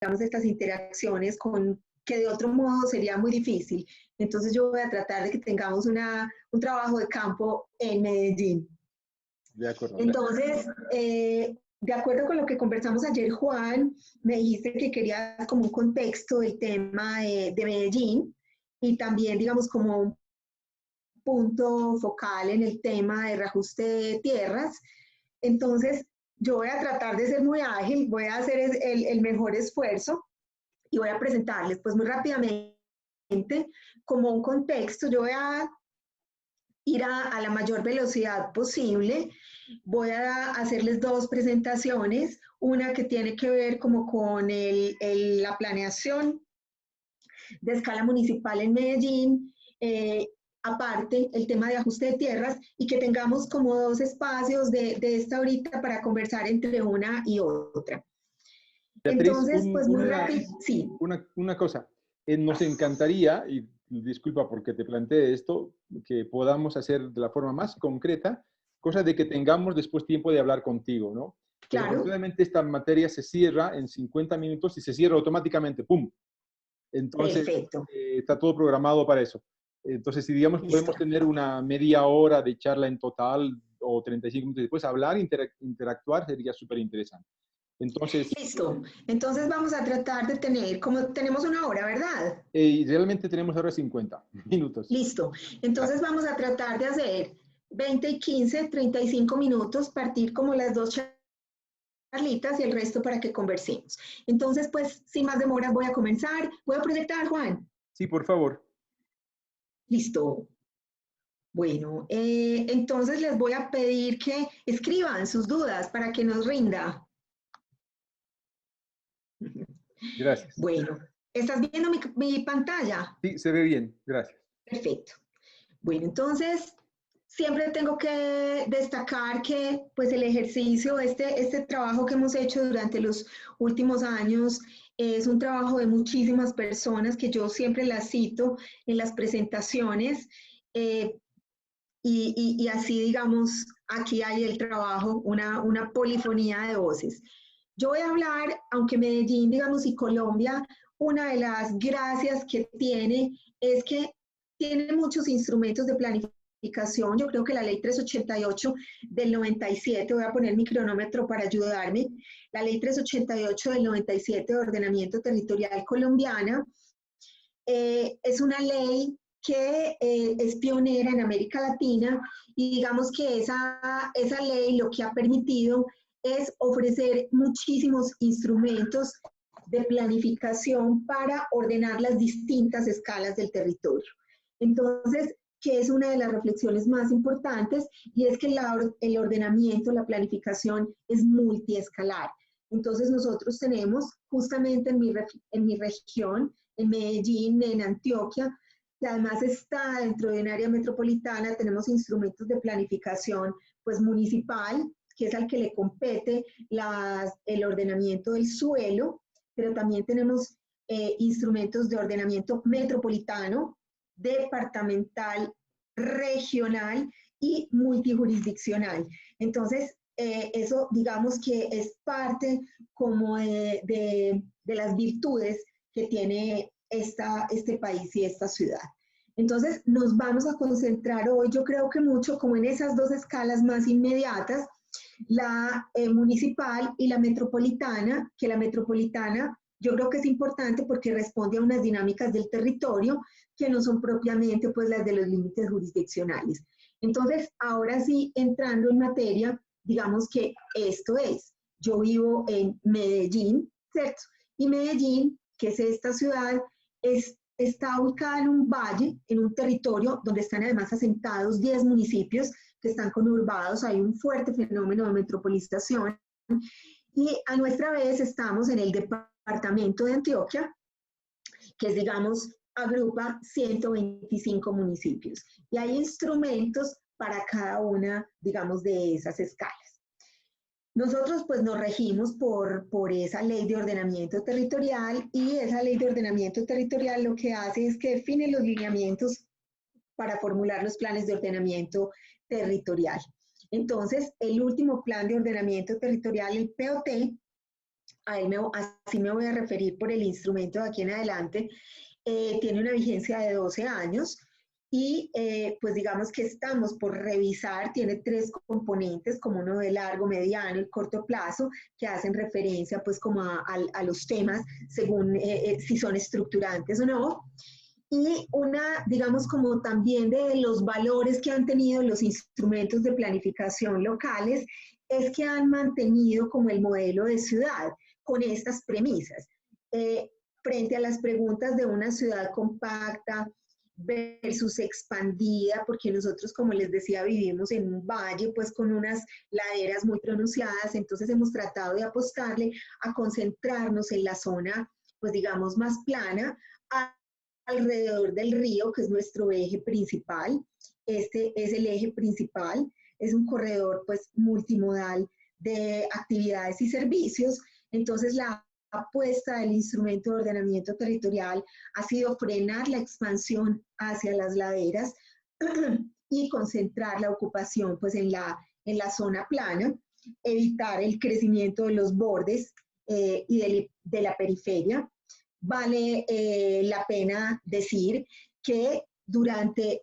digamos, estas interacciones que de otro modo sería muy difícil. Entonces yo voy a tratar de que tengamos un trabajo de campo en Medellín. De acuerdo. Entonces, de acuerdo con lo que conversamos ayer, Juan, me dijiste que querías como un contexto del tema de Medellín y también, digamos, como un punto focal en el tema de reajuste de tierras. Entonces, yo voy a tratar de ser muy ágil, voy a hacer el mejor esfuerzo y voy a presentarles pues muy rápidamente como un contexto. Yo voy a ir a la mayor velocidad posible. Voy a hacerles dos presentaciones, una que tiene que ver como con la planeación de escala municipal en Medellín, aparte el tema de ajuste de tierras y que tengamos como dos espacios de esta horita para conversar entre una y otra. Beatriz, Entonces, pues muy rápido, sí. Una cosa, nos encantaría, y disculpa porque te planteé esto, que podamos hacer de la forma más concreta, cosa de que tengamos después tiempo de hablar contigo, ¿no? Claro. Desafortunadamente esta materia se cierra en 50 minutos y se cierra automáticamente, ¡pum! Entonces, está todo programado para eso. Entonces, si digamos, podemos tener una media hora de charla en total o 35 minutos después, hablar, interactuar, sería súper interesante. Entonces, listo. Entonces vamos a tratar de tener, como tenemos una hora, ¿verdad? Realmente tenemos ahora 50 minutos. Listo. Entonces vamos a tratar de hacer 20 y 15, 35 minutos, partir como las dos charlitas y el resto para que conversemos. Entonces, pues, sin más demoras voy a comenzar. ¿Puedo proyectar, Juan? Sí, por favor. Listo. Bueno, entonces les voy a pedir que escriban sus dudas para que nos rinda. Gracias. Bueno, ¿estás viendo mi pantalla? Sí, se ve bien. Gracias. Perfecto. Bueno, entonces, siempre tengo que destacar que pues el ejercicio, este trabajo que hemos hecho durante los últimos años es un trabajo de muchísimas personas que yo siempre las cito en las presentaciones y así, digamos, aquí hay el trabajo, una polifonía de voces. Yo voy a hablar, aunque Medellín, digamos, y Colombia, una de las gracias que tiene es que tiene muchos instrumentos de planificación. Yo creo que la ley 388 del 97, voy a poner mi cronómetro para ayudarme, la ley 388 del 97 de ordenamiento territorial colombiana, es una ley que es pionera en América Latina y digamos que esa ley lo que ha permitido es ofrecer muchísimos instrumentos de planificación para ordenar las distintas escalas del territorio. Entonces, que es una de las reflexiones más importantes, y es que el ordenamiento, la planificación es multiescalar. Entonces, nosotros tenemos justamente en mi región, en Medellín, en Antioquia, que además está dentro de un área metropolitana, tenemos instrumentos de planificación pues municipal, que es al que le compete el ordenamiento del suelo, pero también tenemos instrumentos de ordenamiento metropolitano, departamental, regional y multijurisdiccional. Entonces, eso digamos que es parte como de las virtudes que tiene este país y esta ciudad. Entonces, nos vamos a concentrar hoy, yo creo que mucho como en esas dos escalas más inmediatas, la municipal y la metropolitana, que la metropolitana yo creo que es importante porque responde a unas dinámicas del territorio que no son propiamente pues las de los límites jurisdiccionales. Entonces, ahora sí, entrando en materia, digamos que esto es, yo vivo en Medellín, ¿cierto? Y Medellín, que es esta ciudad, está ubicada en un valle, en un territorio donde están además asentados 10 municipios que están conurbados, hay un fuerte fenómeno de metropolización, y a nuestra vez estamos en el departamento de Antioquia, que es, digamos, agrupa 125 municipios, y hay instrumentos para cada una, digamos, de esas escalas. Nosotros pues nos regimos por esa ley de ordenamiento territorial, y esa ley de ordenamiento territorial lo que hace es que define los lineamientos para formular los planes de ordenamiento territorial. Entonces, el último plan de ordenamiento territorial, el POT, así me voy a referir por el instrumento de aquí en adelante, tiene una vigencia de 12 años y pues digamos que estamos por revisar, tiene 3 componentes, como uno de largo, mediano y corto plazo, que hacen referencia pues como a los temas según si son estructurantes o no. Y una, digamos, como también de los valores que han tenido los instrumentos de planificación locales, es que han mantenido como el modelo de ciudad con estas premisas. Frente a las preguntas de una ciudad compacta versus expandida, porque nosotros, como les decía, vivimos en un valle, pues con unas laderas muy pronunciadas, entonces hemos tratado de apostarle a concentrarnos en la zona, pues digamos, más plana, alrededor del río, que es nuestro eje principal. Este es el eje principal, es un corredor pues multimodal de actividades y servicios. Entonces la apuesta del instrumento de ordenamiento territorial ha sido frenar la expansión hacia las laderas y concentrar la ocupación pues en la zona plana, evitar el crecimiento de los bordes y de la periferia. Vale la pena decir que durante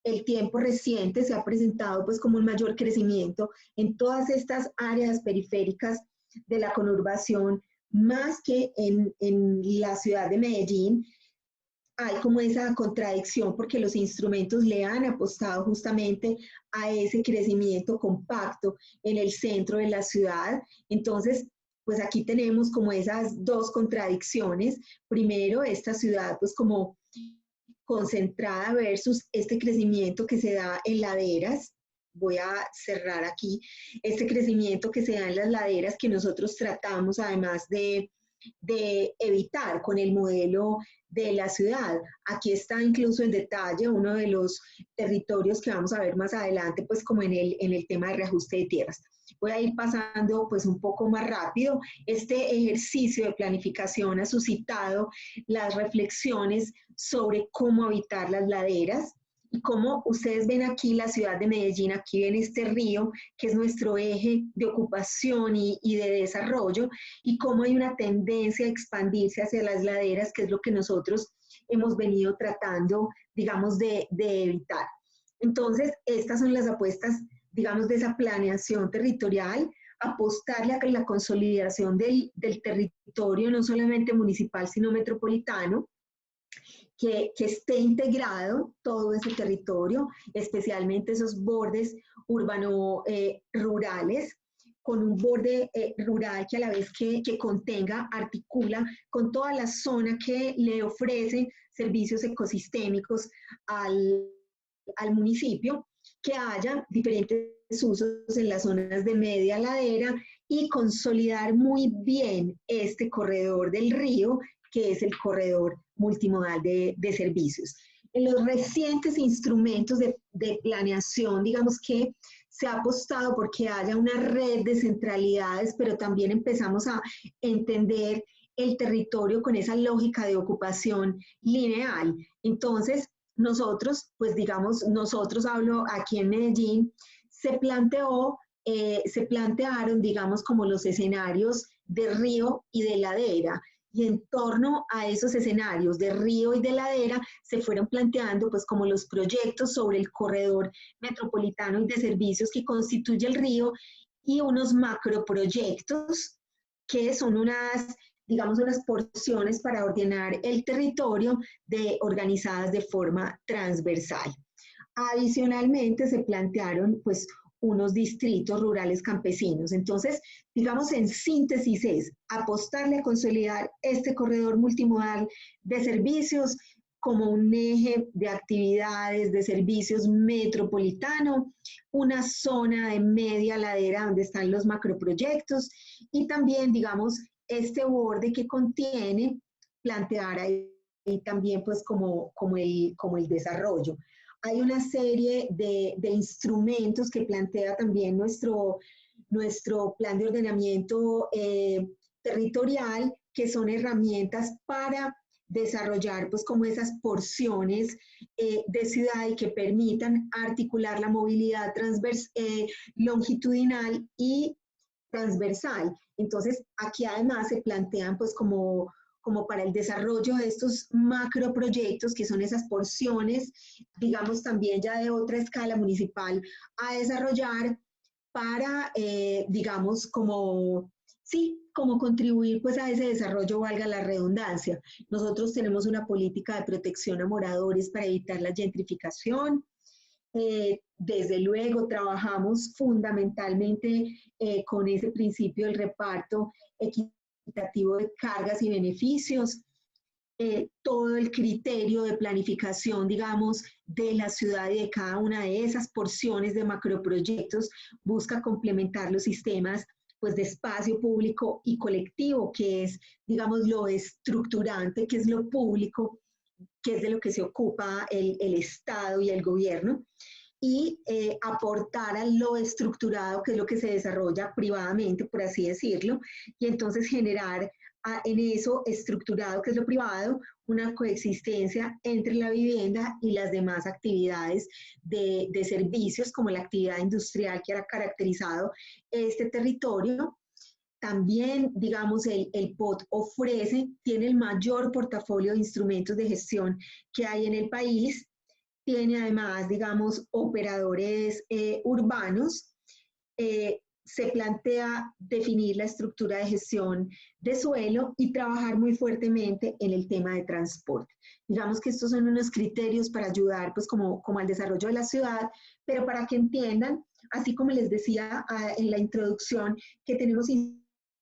el tiempo reciente se ha presentado pues como un mayor crecimiento en todas estas áreas periféricas de la conurbación, más que en la ciudad de Medellín. Hay como esa contradicción porque los instrumentos le han apostado justamente a ese crecimiento compacto en el centro de la ciudad. Entonces, pues aquí tenemos como esas dos contradicciones. Primero, esta ciudad pues como concentrada versus este crecimiento que se da en laderas. Voy a cerrar aquí. Este crecimiento que se da en las laderas que nosotros tratamos además de evitar con el modelo de la ciudad. Aquí está incluso en detalle uno de los territorios que vamos a ver más adelante, pues como en el tema de reajuste de tierras. Voy a ir pasando pues un poco más rápido. Este ejercicio de planificación ha suscitado las reflexiones sobre cómo habitar las laderas. Y como ustedes ven aquí la ciudad de Medellín, aquí ven este río, que es nuestro eje de ocupación y de desarrollo, y cómo hay una tendencia a expandirse hacia las laderas, que es lo que nosotros hemos venido tratando, digamos, de evitar. Entonces, estas son las apuestas, digamos, de esa planeación territorial, apostarle a la consolidación del territorio, no solamente municipal, sino metropolitano, que esté integrado todo ese territorio, especialmente esos bordes urbano-rurales, con un borde rural que a la vez que contenga, articula con toda la zona que le ofrece servicios ecosistémicos al municipio, que haya diferentes usos en las zonas de media ladera y consolidar muy bien este corredor del río, que es el corredor multimodal de servicios. En los recientes instrumentos de planeación, digamos que se ha apostado porque haya una red de centralidades, pero también empezamos a entender el territorio con esa lógica de ocupación lineal. Entonces, nosotros, pues digamos, nosotros hablo aquí en Medellín, se plantearon, digamos, como los escenarios de río y de ladera, y en torno a esos escenarios de río y de ladera se fueron planteando pues como los proyectos sobre el corredor metropolitano y de servicios que constituye el río y unos macroproyectos que son unas, digamos, unas porciones para ordenar el territorio organizadas de forma transversal. Adicionalmente se plantearon pues unos distritos rurales campesinos. Entonces, digamos en síntesis es apostarle a consolidar este corredor multimodal de servicios como un eje de actividades, de servicios metropolitano, una zona de media ladera donde están los macroproyectos y también, digamos, este borde que contiene plantear ahí también pues como el desarrollo. Hay una serie de instrumentos que plantea también nuestro plan de ordenamiento territorial, que son herramientas para desarrollar pues como esas porciones de ciudad y que permitan articular la movilidad longitudinal y transversal. Entonces, aquí además se plantean pues como para el desarrollo de estos macroproyectos, que son esas porciones, digamos también ya de otra escala municipal, a desarrollar para, digamos, como contribuir pues a ese desarrollo, valga la redundancia. Nosotros tenemos una política de protección a moradores para evitar la gentrificación. Desde luego trabajamos fundamentalmente con ese principio del reparto equitativo de cargas y beneficios. Todo el criterio de planificación, digamos, de la ciudad y de cada una de esas porciones de macroproyectos busca complementar los sistemas pues, de espacio público y colectivo, que es, digamos, lo estructurante, que es lo público, que es de lo que se ocupa el Estado y el gobierno, y aportar a lo estructurado, que es lo que se desarrolla privadamente, por así decirlo, y entonces generar en eso estructurado, que es lo privado, una coexistencia entre la vivienda y las demás actividades de servicios, como la actividad industrial que ha caracterizado este territorio. También, digamos, el POT tiene el mayor portafolio de instrumentos de gestión que hay en el país. Tiene además, digamos, operadores urbanos. Se plantea definir la estructura de gestión de suelo y trabajar muy fuertemente en el tema de transporte. Digamos que estos son unos criterios para ayudar pues como al desarrollo de la ciudad, pero para que entiendan, así como les decía en la introducción, que tenemos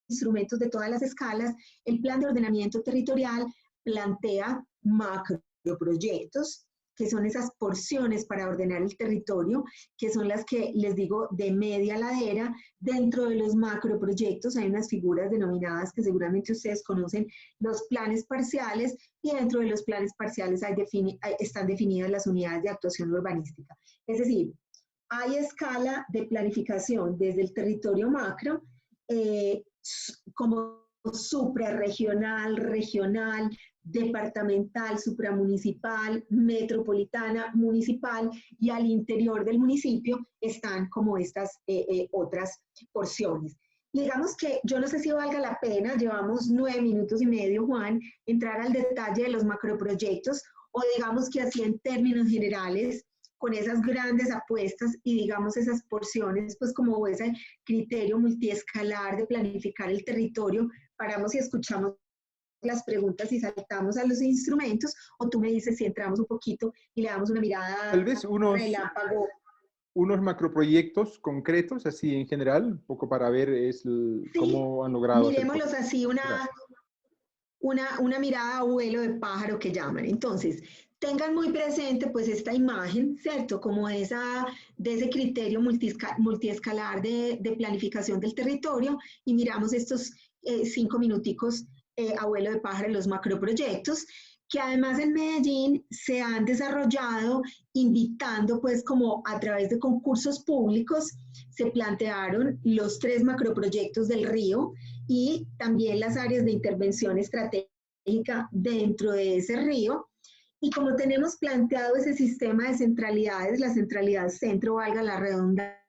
instrumentos de todas las escalas, el plan de ordenamiento territorial plantea macroproyectos, que son esas porciones para ordenar el territorio, que son las que, les digo, de media ladera. Dentro de los macroproyectos hay unas figuras denominadas que seguramente ustedes conocen, los planes parciales, y dentro de los planes parciales están definidas las unidades de actuación urbanística. Es decir, hay escala de planificación desde el territorio macro, como suprarregional, regional, departamental, supramunicipal, metropolitana, municipal, y al interior del municipio están como estas otras porciones. Digamos que yo no sé si valga la pena, llevamos 9 minutos y medio, Juan, entrar al detalle de los macroproyectos, o digamos que así en términos generales, con esas grandes apuestas y digamos esas porciones, pues como ese criterio multiescalar de planificar el territorio, paramos y escuchamos las preguntas y saltamos a los instrumentos, o tú me dices si entramos un poquito y le damos una mirada tal vez relámpago. Unos macroproyectos concretos, así en general, un poco para ver cómo han logrado miremoslos así, una mirada a vuelo de pájaro que llaman. Entonces, tengan muy presente pues esta imagen, ¿cierto? Como de ese criterio multiescalar de planificación del territorio, y miramos estos 5 minuticos a vuelo de pájaro, los macroproyectos, que además en Medellín se han desarrollado invitando pues como a través de concursos públicos. Se plantearon los 3 macroproyectos del río y también las áreas de intervención estratégica dentro de ese río. Y como tenemos planteado ese sistema de centralidades, la centralidad centro, valga la redundancia,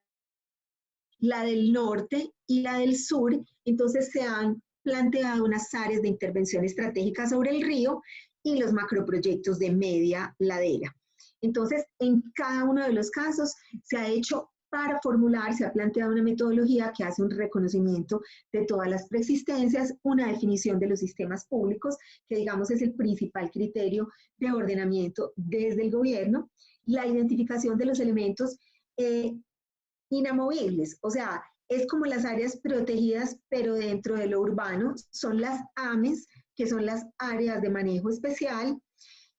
la del norte y la del sur, entonces se han planteado unas áreas de intervención estratégica sobre el río y los macroproyectos de media ladera. Entonces, en cada uno de los casos se ha hecho para formular, se ha planteado una metodología que hace un reconocimiento de todas las preexistencias, una definición de los sistemas públicos, que digamos es el principal criterio de ordenamiento desde el gobierno, la identificación de los elementos inamovibles, o sea, es como las áreas protegidas, pero dentro de lo urbano, son las AMES, que son las áreas de manejo especial,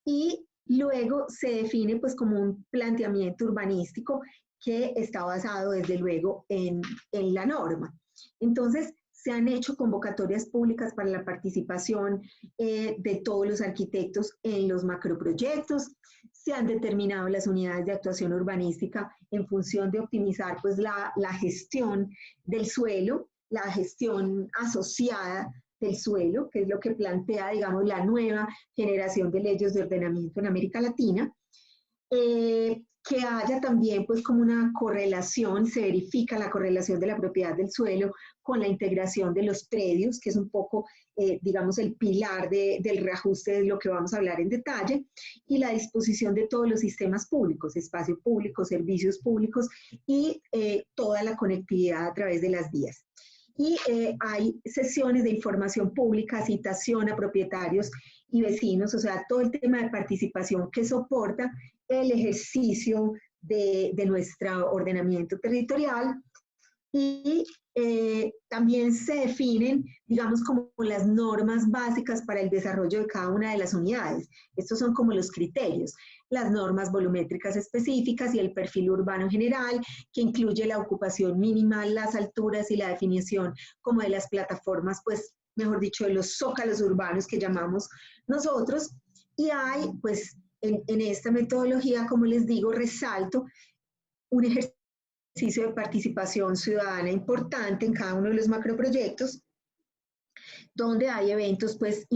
y luego se define pues como un planteamiento urbanístico que está basado desde luego en la norma. Entonces, se han hecho convocatorias públicas para la participación de todos los arquitectos en los macroproyectos, se han determinado las unidades de actuación urbanística en función de optimizar pues la gestión del suelo, la gestión asociada del suelo, que es lo que plantea, digamos, la nueva generación de leyes de ordenamiento en América Latina. que haya también pues como una correlación, se verifica la correlación de la propiedad del suelo con la integración de los predios, que es un poco, digamos, el pilar del reajuste de lo que vamos a hablar en detalle, y la disposición de todos los sistemas públicos, espacio público, servicios públicos y toda la conectividad a través de las vías. Y hay sesiones de información pública, citación a propietarios y vecinos, o sea, todo el tema de participación que soporta el ejercicio de nuestro ordenamiento territorial. Y también se definen, digamos, como las normas básicas para el desarrollo de cada una de las unidades. Estos son como los criterios, las normas volumétricas específicas y el perfil urbano general, que incluye la ocupación mínima, las alturas y la definición como de las plataformas, pues, mejor dicho, de los zócalos urbanos que llamamos nosotros. Y hay, pues, en esta metodología, como les digo, resalto un ejercicio de participación ciudadana importante en cada uno de los macroproyectos, donde hay eventos pues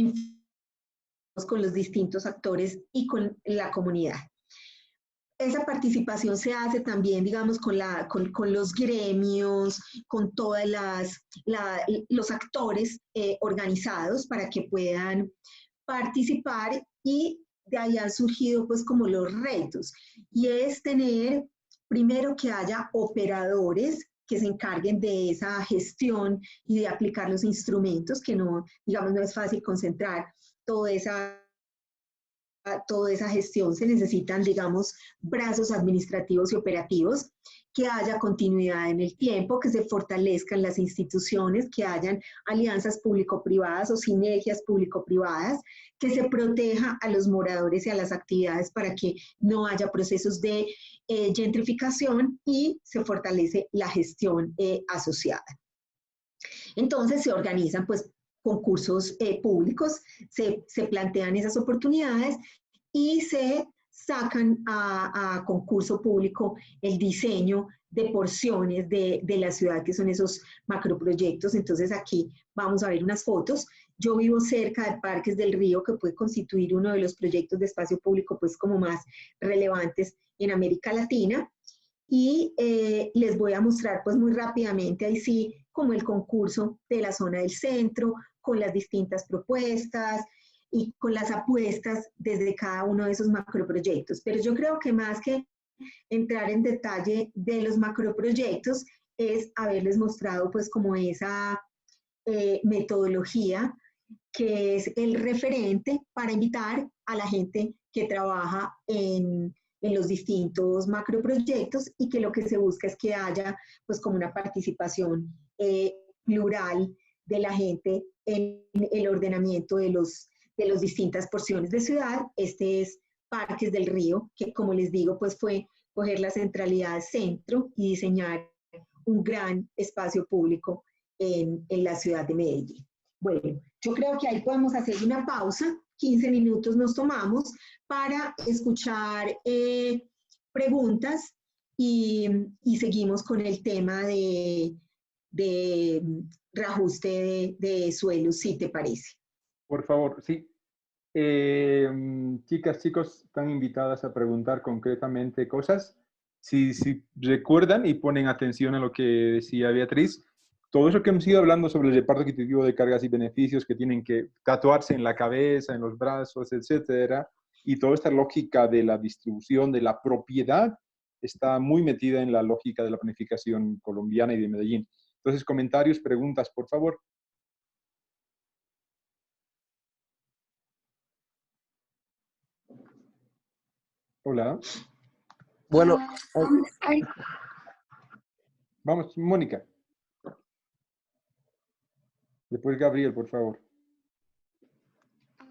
con los distintos actores y con la comunidad. Esa participación se hace también, digamos, con los gremios, con todos los actores organizados para que puedan participar, y de ahí han surgido pues como los retos, y es tener primero que haya operadores que se encarguen de esa gestión y de aplicar los instrumentos, que no, digamos, no es fácil concentrar toda esa gestión, se necesitan, digamos, brazos administrativos y operativos, que haya continuidad en el tiempo, que se fortalezcan las instituciones, que hayan alianzas público-privadas o sinergias público-privadas, que se proteja a los moradores y a las actividades para que no haya procesos de gentrificación, y se fortalece la gestión asociada. Entonces se organizan pues concursos públicos, se plantean esas oportunidades y se sacan a concurso público el diseño de porciones de la ciudad, que son esos macroproyectos. Entonces aquí vamos a ver unas fotos. Yo vivo cerca de Parques del Río, que puede constituir uno de los proyectos de espacio público pues como más relevantes en América Latina. Y les voy a mostrar pues muy rápidamente ahí sí como el concurso de la zona del centro, con las distintas propuestas y con las apuestas desde cada uno de esos macroproyectos. Pero yo creo que más que entrar en detalle de los macroproyectos es haberles mostrado pues como esa metodología que es el referente para invitar a la gente que trabaja en los distintos macroproyectos, y que lo que se busca es que haya pues como una participación plural de la gente en el ordenamiento de los distintas porciones de ciudad. Este es Parques del Río, que como les digo pues fue coger la centralidad centro y diseñar un gran espacio público en la ciudad de Medellín. Bueno, yo creo que ahí podemos hacer una pausa, 15 minutos nos tomamos para escuchar preguntas, y seguimos con el tema de reajuste de suelos, si te parece. Por favor, sí. Chicas, chicos, están invitadas a preguntar concretamente cosas. Si recuerdan y ponen atención a lo que decía Beatriz, todo eso que hemos ido hablando sobre el reparto equitativo de cargas y beneficios que tienen que tatuarse en la cabeza, en los brazos, etcétera, y toda esta lógica de la distribución de la propiedad está muy metida en la lógica de la planificación colombiana y de Medellín. Entonces, comentarios, preguntas, por favor. Hola. Bueno, vamos, Mónica. Después Gabriel, por favor.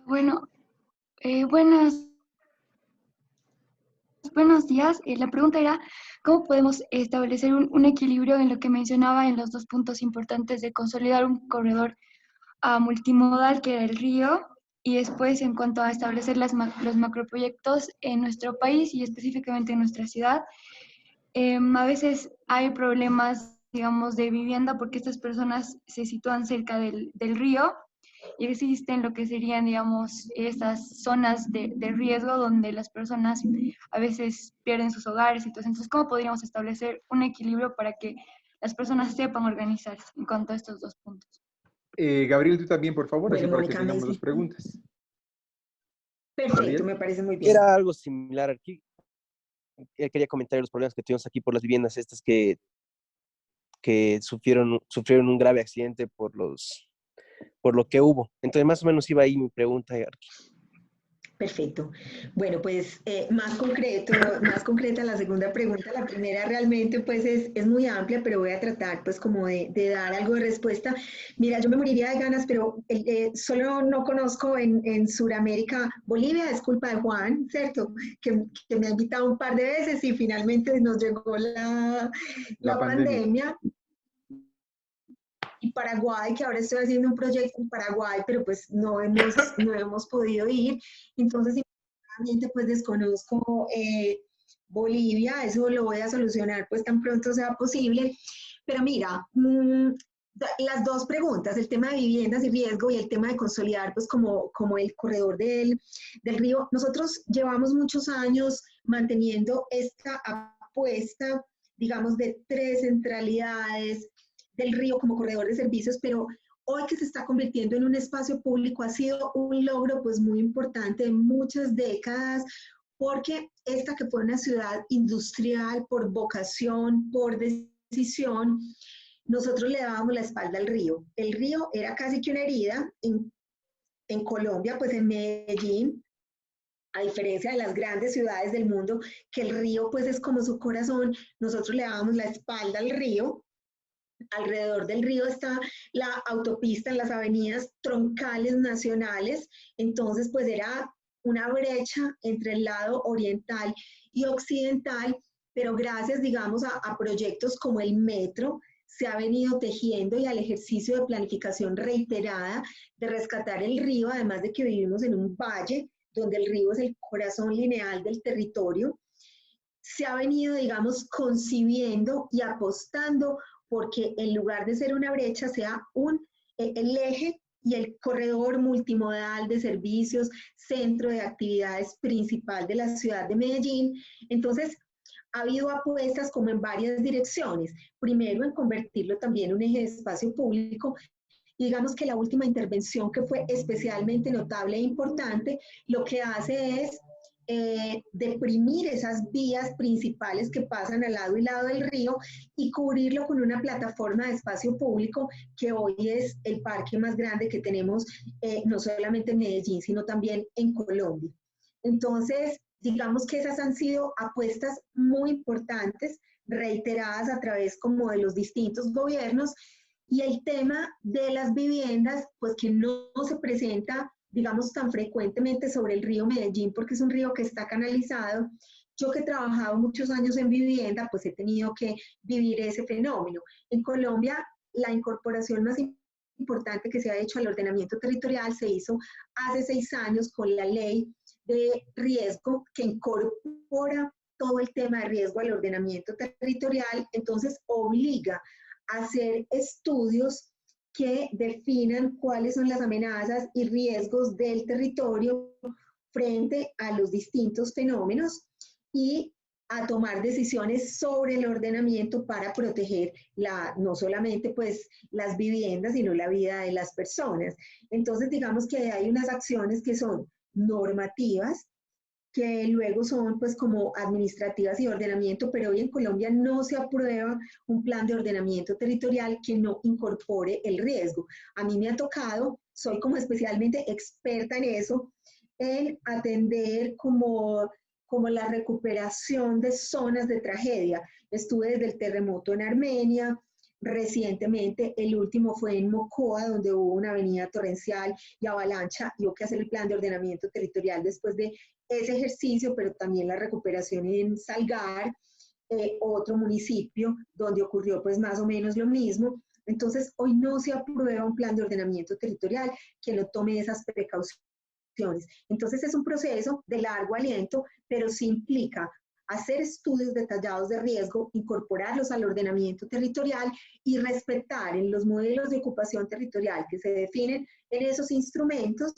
Bueno, buenos días. La pregunta era, ¿cómo podemos establecer un equilibrio en lo que mencionaba en los dos puntos importantes de consolidar un corredor multimodal, que era el río, y después en cuanto a establecer los macroproyectos en nuestro país y específicamente en nuestra ciudad? A veces hay problemas, digamos, de vivienda porque estas personas se sitúan cerca del río, existen lo que serían, digamos, esas zonas de riesgo donde las personas a veces pierden sus hogares y todo eso. Entonces, ¿cómo podríamos establecer un equilibrio para que las personas sepan organizarse en cuanto a estos dos puntos? Gabriel, tú también, por favor, así Bueno, para que Mónica, tengamos dos preguntas. perfecto, Gabriel. me parece muy bien. Era algo similar aquí. Quería comentar los problemas que tuvimos aquí por las viviendas estas que sufrieron un grave accidente por lo que hubo. Entonces, más o menos iba ahí mi pregunta. Perfecto. Bueno, pues más concreta la segunda pregunta. La primera realmente pues es muy amplia, pero voy a tratar pues como de dar algo de respuesta. Mira, yo me moriría de ganas, pero solo no conozco en Sudamérica. Bolivia es culpa de Juan, ¿cierto? Que me ha invitado un par de veces y finalmente nos llegó la pandemia. Y Paraguay, que ahora estoy haciendo un proyecto en Paraguay, pero pues no hemos podido ir. Entonces, realmente pues desconozco Bolivia, eso lo voy a solucionar pues tan pronto sea posible. Pero mira, las dos preguntas, el tema de viviendas y riesgo y el tema de consolidar pues como el corredor del río, nosotros llevamos muchos años manteniendo esta apuesta, digamos, de 3 centralidades del río como corredor de servicios, pero hoy que se está convirtiendo en un espacio público ha sido un logro pues muy importante de muchas décadas, porque esta que fue una ciudad industrial por vocación, por decisión, nosotros le dábamos la espalda al río. El río era casi que una herida en Colombia, pues en Medellín, a diferencia de las grandes ciudades del mundo, que el río pues es como su corazón, nosotros le dábamos la espalda al río. Alrededor del río está la autopista en las avenidas troncales nacionales, entonces pues era una brecha entre el lado oriental y occidental, pero gracias, digamos, a proyectos como el metro, se ha venido tejiendo y al ejercicio de planificación reiterada de rescatar el río, además de que vivimos en un valle donde el río es el corazón lineal del territorio, se ha venido, digamos, concibiendo y apostando porque en lugar de ser una brecha, sea el eje y el corredor multimodal de servicios, centro de actividades principal de la ciudad de Medellín. Entonces, ha habido apuestas como en varias direcciones. Primero, en convertirlo también en un eje de espacio público. Y digamos que la última intervención que fue especialmente notable e importante, lo que hace es deprimir esas vías principales que pasan al lado y lado del río y cubrirlo con una plataforma de espacio público que hoy es el parque más grande que tenemos no solamente en Medellín, sino también en Colombia. Entonces, digamos que esas han sido apuestas muy importantes, reiteradas a través como de los distintos gobiernos, y el tema de las viviendas, pues que no se presenta digamos, tan frecuentemente sobre el río Medellín, porque es un río que está canalizado. Yo que he trabajado muchos años en vivienda, pues he tenido que vivir ese fenómeno. En Colombia, la incorporación más importante que se ha hecho al ordenamiento territorial se hizo hace 6 años con la ley de riesgo que incorpora todo el tema de riesgo al ordenamiento territorial, entonces obliga a hacer estudios que definan cuáles son las amenazas y riesgos del territorio frente a los distintos fenómenos y a tomar decisiones sobre el ordenamiento para proteger no solamente pues las viviendas, sino la vida de las personas. Entonces, digamos que hay unas acciones que son normativas, que luego son pues como administrativas y ordenamiento, pero hoy en Colombia no se aprueba un plan de ordenamiento territorial que no incorpore el riesgo. A mí me ha tocado, soy como especialmente experta en eso, en atender como la recuperación de zonas de tragedia. Estuve desde el terremoto en Armenia, recientemente el último fue en Mocoa, donde hubo una avenida torrencial y avalancha, y hubo que hacer el plan de ordenamiento territorial después de ese ejercicio, pero también la recuperación en Salgar, otro municipio donde ocurrió pues más o menos lo mismo. Entonces, hoy no se aprueba un plan de ordenamiento territorial que no tome esas precauciones. Entonces, es un proceso de largo aliento, pero sí implica hacer estudios detallados de riesgo, incorporarlos al ordenamiento territorial y respetar en los modelos de ocupación territorial que se definen en esos instrumentos,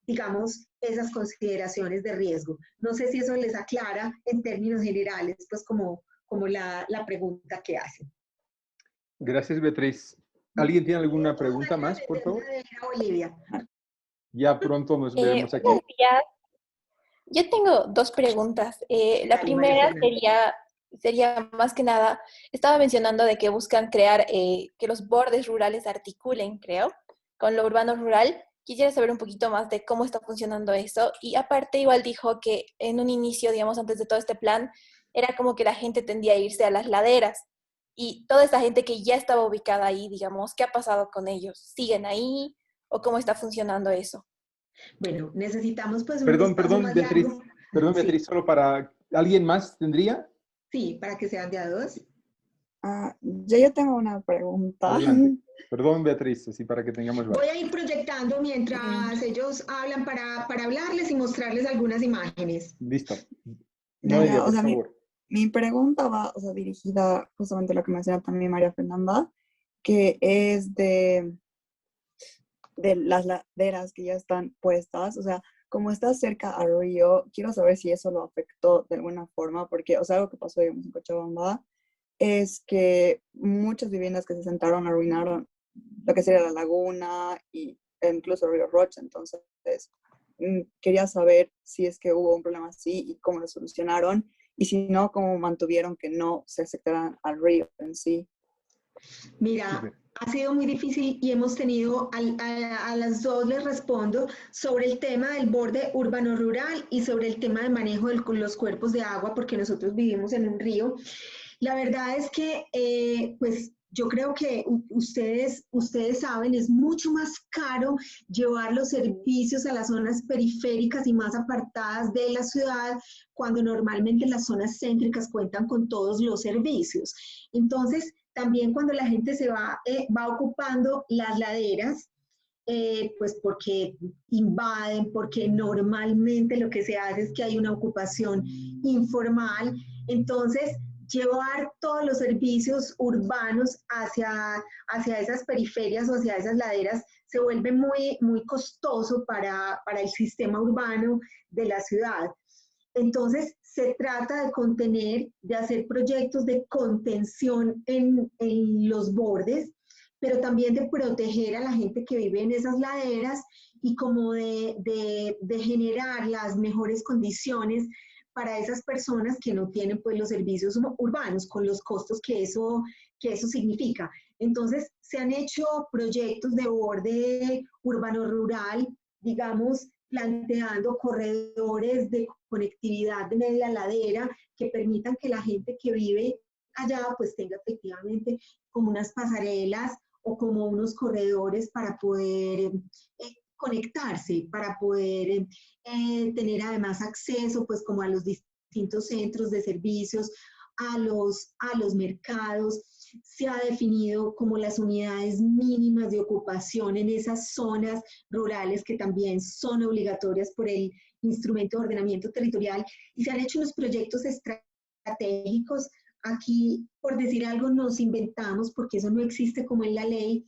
digamos, esas consideraciones de riesgo. No sé si eso les aclara en términos generales, pues como la pregunta que hacen. Gracias, Beatriz. ¿Alguien tiene alguna pregunta más, por favor? Olivia. Ya pronto nos veremos aquí. Buenos días. Yo tengo dos preguntas. La primera sería más que nada, estaba mencionando de que buscan crear que los bordes rurales se articulen, creo, con lo urbano rural. Quisiera saber un poquito más de cómo está funcionando eso. Y aparte, igual dijo que en un inicio, digamos, antes de todo este plan, era como que la gente tendía a irse a las laderas. Y toda esa gente que ya estaba ubicada ahí, digamos, ¿qué ha pasado con ellos? ¿Siguen ahí? ¿O cómo está funcionando eso? Bueno, necesitamos pues un Perdón, espacio más Beatriz. largo. Perdón, Beatriz, Sí. solo para... ¿Alguien más tendría? Sí, para que sean de a dos. Yo tengo una pregunta. Adelante. Perdón, Beatriz, así para que tengamos... Voy a ir proyectando mientras ellos hablan para hablarles y mostrarles algunas imágenes. Listo. No, ella, por favor. Mi pregunta va, dirigida justamente a lo que menciona también María Fernanda, que es de las laderas que ya están puestas. Como está cerca al río, quiero saber si eso lo afectó de alguna forma, porque, algo que pasó, digamos, en Cochabamba, es que muchas viviendas que se sentaron arruinaron lo que sería la laguna e incluso el río Rocha. Entonces, quería saber si es que hubo un problema así y cómo lo solucionaron, y si no, cómo mantuvieron que no se afectaran al río en sí. Mira, ha sido muy difícil y hemos tenido, a las dos les respondo, sobre el tema del borde urbano-rural y sobre el tema del manejo de los cuerpos de agua, porque nosotros vivimos en un río. La verdad es que, pues, yo creo que ustedes saben, es mucho más caro llevar los servicios a las zonas periféricas y más apartadas de la ciudad, cuando normalmente las zonas céntricas cuentan con todos los servicios. Entonces, también cuando la gente se va ocupando las laderas, pues porque invaden, porque normalmente lo que se hace es que hay una ocupación informal. Entonces, llevar todos los servicios urbanos hacia esas periferias o hacia esas laderas se vuelve muy, muy costoso para el sistema urbano de la ciudad. Entonces, se trata de contener, de hacer proyectos de contención en los bordes, pero también de proteger a la gente que vive en esas laderas y como de generar las mejores condiciones para esas personas que no tienen pues los servicios urbanos, con los costos que eso significa. Entonces, se han hecho proyectos de borde urbano-rural, digamos, planteando corredores de conectividad de media ladera que permitan que la gente que vive allá pues tenga efectivamente como unas pasarelas o como unos corredores para poder conectarse, para poder tener además acceso pues como a los distintos centros de servicios, a los mercados. Se ha definido como las unidades mínimas de ocupación en esas zonas rurales que también son obligatorias por el instrumento de ordenamiento territorial, y se han hecho unos proyectos estratégicos. Aquí, por decir algo, nos inventamos, porque eso no existe como en la ley,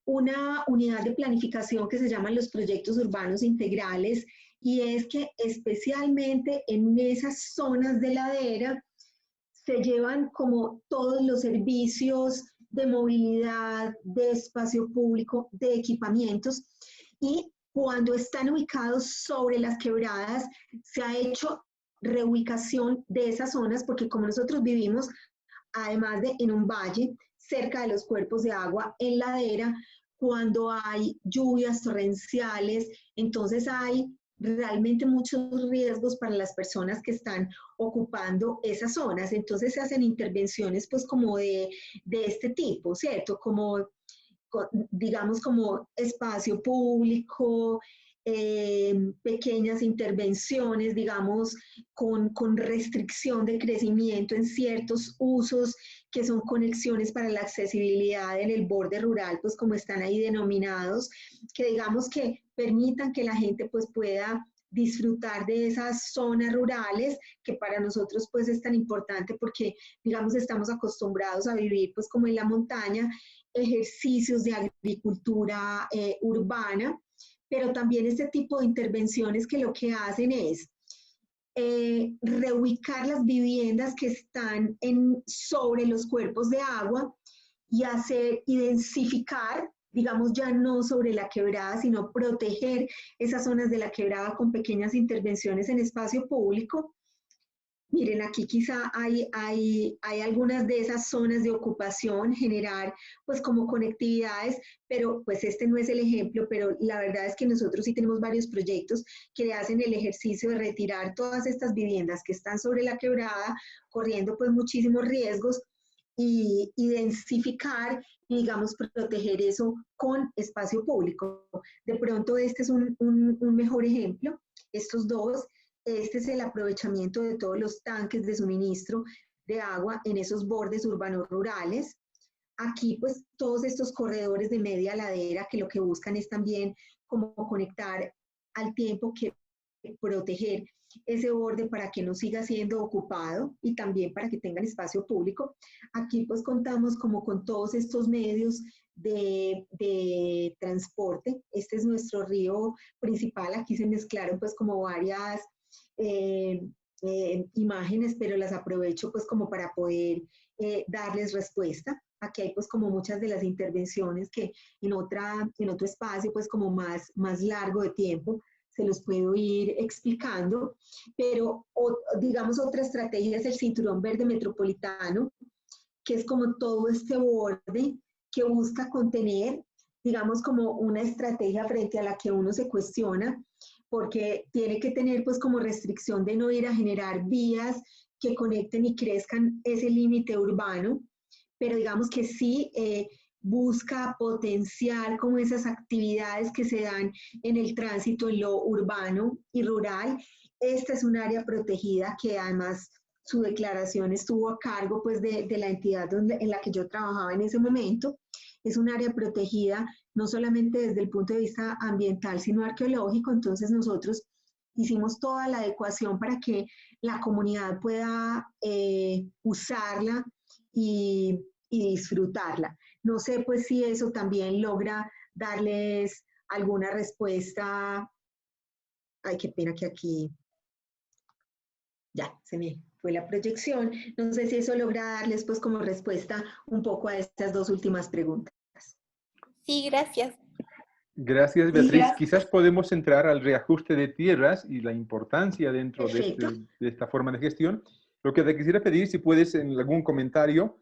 una unidad de planificación que se llaman los proyectos urbanos integrales, y es que especialmente en esas zonas de ladera se llevan como todos los servicios de movilidad, de espacio público, de equipamientos, y cuando están ubicados sobre las quebradas se ha hecho reubicación de esas zonas, porque como nosotros vivimos, además de en un valle, cerca de los cuerpos de agua, en ladera, cuando hay lluvias torrenciales, entonces hay realmente muchos riesgos para las personas que están ocupando esas zonas. Entonces se hacen intervenciones pues como de este tipo, ¿cierto? Como, digamos, como espacio público, pequeñas intervenciones, digamos, con restricción de crecimiento en ciertos usos que son conexiones para la accesibilidad en el borde rural, pues como están ahí denominados, que digamos que permitan que la gente pues pueda disfrutar de esas zonas rurales que para nosotros pues es tan importante porque digamos estamos acostumbrados a vivir pues como en la montaña, ejercicios de agricultura urbana, pero también este tipo de intervenciones que lo que hacen es reubicar las viviendas que están sobre los cuerpos de agua y hacer identificar, digamos ya no sobre la quebrada, sino proteger esas zonas de la quebrada con pequeñas intervenciones en espacio público. Miren, aquí quizá hay algunas de esas zonas de ocupación, generar pues como conectividades, pero pues este no es el ejemplo, pero la verdad es que nosotros sí tenemos varios proyectos que hacen el ejercicio de retirar todas estas viviendas que están sobre la quebrada, corriendo pues muchísimos riesgos, y densificar y digamos proteger eso con espacio público. De pronto este es un mejor ejemplo, estos dos. Este es el aprovechamiento de todos los tanques de suministro de agua en esos bordes urbanos rurales. Aquí, pues, todos estos corredores de media ladera que lo que buscan es también como conectar al tiempo que proteger ese borde para que no siga siendo ocupado y también para que tengan espacio público. Aquí, pues, contamos como con todos estos medios de transporte. Este es nuestro río principal. Aquí se mezclaron, pues, como varias imágenes, pero las aprovecho pues como para poder darles respuesta. Aquí hay pues como muchas de las intervenciones que en otro espacio pues como más largo de tiempo se los puedo ir explicando, pero digamos otra estrategia es el cinturón verde metropolitano, que es como todo este borde que busca contener, digamos como una estrategia frente a la que uno se cuestiona, porque tiene que tener pues como restricción de no ir a generar vías que conecten y crezcan ese límite urbano, pero digamos que sí busca potenciar como esas actividades que se dan en el tránsito en lo urbano y rural. Esta es un área protegida que además su declaración estuvo a cargo pues de la entidad en la que yo trabajaba en ese momento. Es un área protegida no solamente desde el punto de vista ambiental, sino arqueológico. Entonces nosotros hicimos toda la adecuación para que la comunidad pueda usarla y disfrutarla. No sé pues si eso también logra darles alguna respuesta. Ay, qué pena que aquí ya se me fue la proyección. No sé si eso logra darles pues como respuesta un poco a estas dos últimas preguntas. Sí, gracias. Gracias, Beatriz. Quizás podemos entrar al reajuste de tierras y la importancia dentro de esta forma de gestión. Lo que te quisiera pedir, si puedes en algún comentario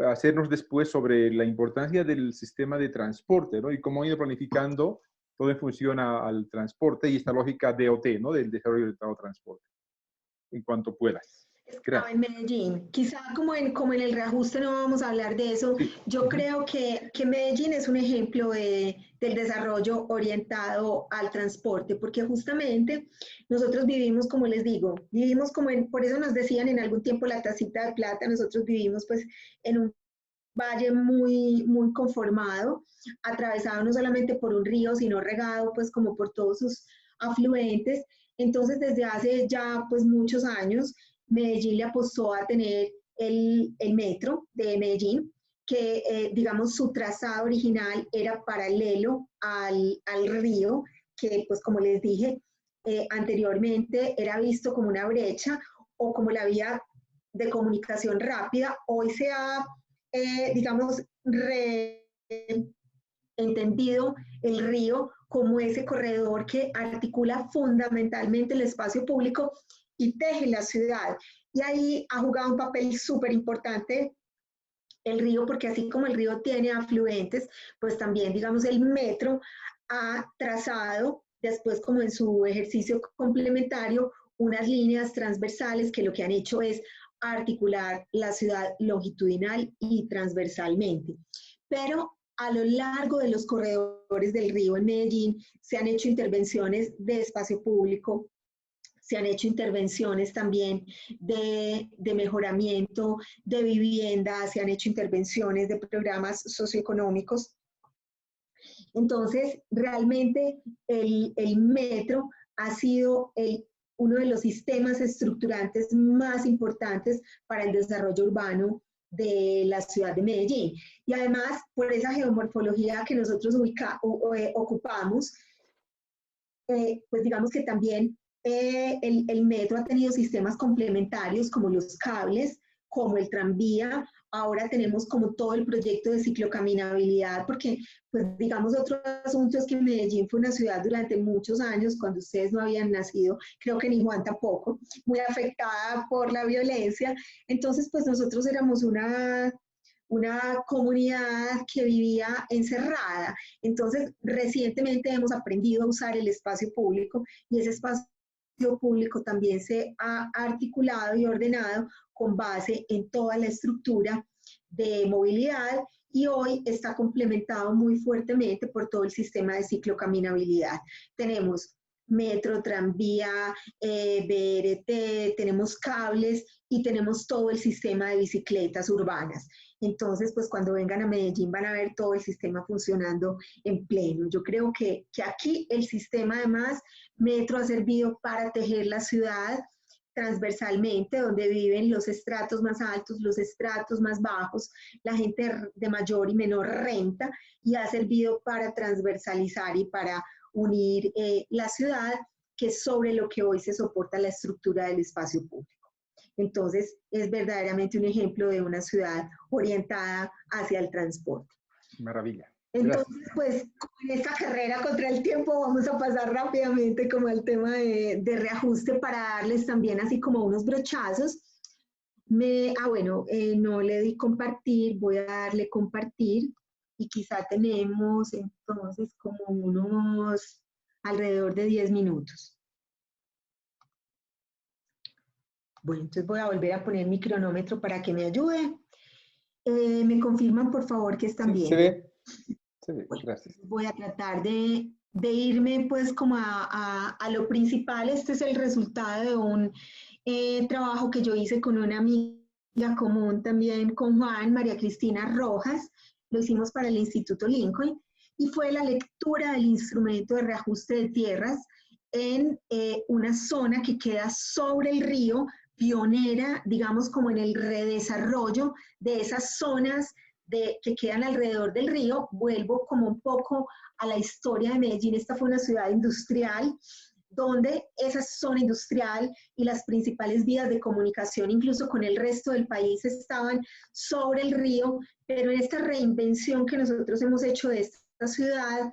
hacernos después sobre la importancia del sistema de transporte, ¿no? Y cómo ha ido planificando todo en función al transporte y esta lógica DOT, ¿no? Del desarrollo orientado al transporte, en cuanto puedas. Estaba en Medellín. Quizá como en el reajuste no vamos a hablar de eso. Sí. Yo creo que Medellín es un ejemplo del desarrollo orientado al transporte, porque justamente nosotros vivimos, como les digo, vivimos como por eso nos decían en algún tiempo la tacita de plata, nosotros vivimos pues en un valle muy conformado, atravesado no solamente por un río, sino regado pues como por todos sus afluentes. Entonces desde hace ya pues muchos años, Medellín le apostó a tener el metro de Medellín, que digamos su trazado original era paralelo al río, que pues como les dije anteriormente era visto como una brecha o como la vía de comunicación rápida. Hoy se ha, digamos, entendido el río como ese corredor que articula fundamentalmente el espacio público y teje la ciudad. Y ahí ha jugado un papel súper importante el río, porque así como el río tiene afluentes, pues también, digamos, el metro ha trazado, después como en su ejercicio complementario, unas líneas transversales que lo que han hecho es articular la ciudad longitudinal y transversalmente. Pero a lo largo de los corredores del río en Medellín se han hecho intervenciones de espacio público, se han hecho intervenciones también de mejoramiento de vivienda, se han hecho intervenciones de programas socioeconómicos. Entonces, realmente el metro ha sido uno de los sistemas estructurantes más importantes para el desarrollo urbano de la ciudad de Medellín. Y además, por esa geomorfología que nosotros ocupamos, pues digamos que también el metro ha tenido sistemas complementarios como los cables, como el tranvía. Ahora tenemos como todo el proyecto de ciclocaminabilidad, porque pues digamos otro asunto es que Medellín fue una ciudad durante muchos años, cuando ustedes no habían nacido, creo que ni Juan tampoco, muy afectada por la violencia. Entonces pues nosotros éramos una comunidad que vivía encerrada. Entonces, recientemente hemos aprendido a usar el espacio público y ese espacio público también se ha articulado y ordenado con base en toda la estructura de movilidad y hoy está complementado muy fuertemente por todo el sistema de ciclocaminabilidad. Tenemos metro, tranvía, BRT, tenemos cables y tenemos todo el sistema de bicicletas urbanas. Entonces, pues cuando vengan a Medellín van a ver todo el sistema funcionando en pleno. Yo creo que aquí el sistema además, metro ha servido para tejer la ciudad transversalmente, donde viven los estratos más altos, los estratos más bajos, la gente de mayor y menor renta, y ha servido para transversalizar y para unir la ciudad, que es sobre lo que hoy se soporta la estructura del espacio público. Entonces, es verdaderamente un ejemplo de una ciudad orientada hacia el transporte. Maravilla. Entonces, pues, en esta carrera contra el tiempo vamos a pasar rápidamente como al tema de reajuste para darles también así como unos brochazos. No le di compartir, voy a darle compartir y quizá tenemos entonces como unos alrededor de 10 minutos. Bueno, entonces voy a volver a poner mi cronómetro para que me ayude. ¿Me confirman, por favor, que están bien? Se ve. Bueno, gracias. voy a tratar de irme pues como a lo principal. Este es el resultado de un trabajo que yo hice con una amiga común también con Juan, María Cristina Rojas. Lo hicimos para el Instituto Lincoln y fue la lectura del instrumento de reajuste de tierras en una zona que queda sobre el río, pionera, digamos, como en el redesarrollo de esas zonas que quedan alrededor del río. Vuelvo como un poco a la historia de Medellín. Esta fue una ciudad industrial, donde esa zona industrial y las principales vías de comunicación, incluso con el resto del país, estaban sobre el río, pero en esta reinvención que nosotros hemos hecho de esta ciudad,